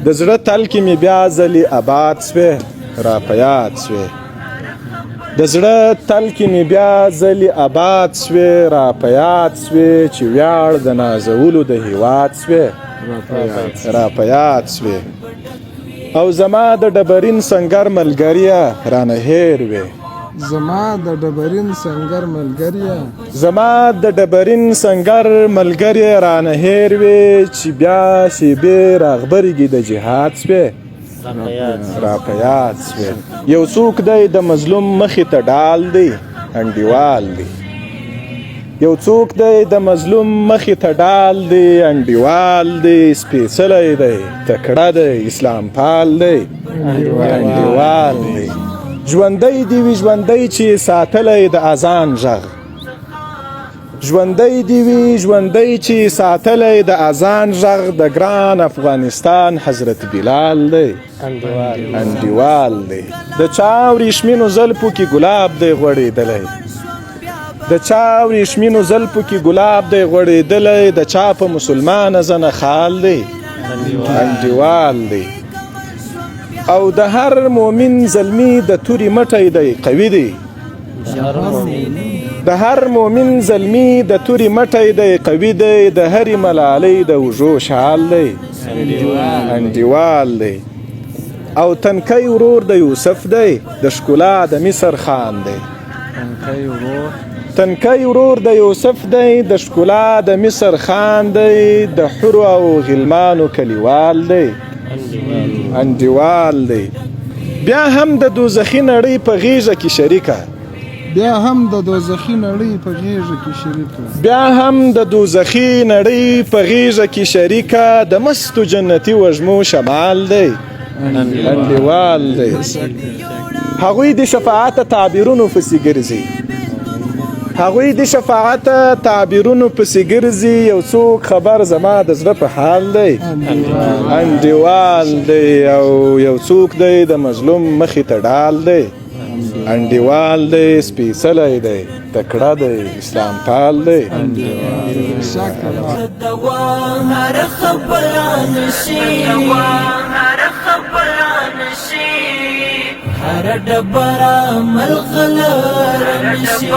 د زړه تل کې مې بیا ځلې آباد سوې را په یاد سوې د زړه تل کې مې بیا ځلې آباد سوې را په یاد سوې چې ویاړ د نازولو د هېواد سوې را په یاد سوې او زما د ډبرین سنګر ملګریه رانه هېر وې زما د ډبرین سنګر ملګریه زما د ډبرین سنګر ملګریه رانه هېر وې چې بیا شیبې راغبرګې د جهاد سوې را په یاد سوې یو څوک دی د مظلوم مخې ته ډال دی انډیوال دی یو څوک دی د مظلوم مخې ته ډال دی انډیوال دی سپېڅلی دی تکړه دی اسلام پال دی انډیوال دی ژوندی دی وي ژوندی چې ساتلی د اذان غږ ژوندی دی وي ژوندی چې ساتلی د اذان غږ د ګران افغانستان حضرت بلال دی انډیوال دی د چا وریښمینو زلفو کې ګلاب دی غوړېدلی د چا وریښمینو زلفو کې ګلاب دی غوړېدلی د چا په مسلمانه زنه خال دی انډیوال دی او د هر مؤمن زلمی د توري مټی دی قوي دی د هر مؤمن زلمی د توري مټی دی قوي دی د هرې ملالۍ د وژو شال دی انډیوال دی او تنکی ورور د یوسف دی د ښکلا د مصر خان دی تنکی ورور د یوسف دی د ښکلا د مصر خان دی د حرو او غلمانو کلیوال دی انډیوال دی بیا هم د دوزخي نړۍ په غیږه کې شریکه بیا هم د دوزخي نړۍ په غیږه کې شریکه بیا هم د دوزخي نړۍ په غیږه کې شریکه د مستو جنتي وږمو شمال دی انډیوال دی هغوی د شفاعت تعبیرونو پسې ګرځي هغوی د شفاعت تعبیرونو پسې ګرځي یو څوک خبر زما د زړه په حال دی انډیوال دی او یو څوک دی د مظلوم مخې ته ډال دی انډیوال دی سپېڅلی دی تکړه دی اسلام پال دی هر ډبره ملغلره نشي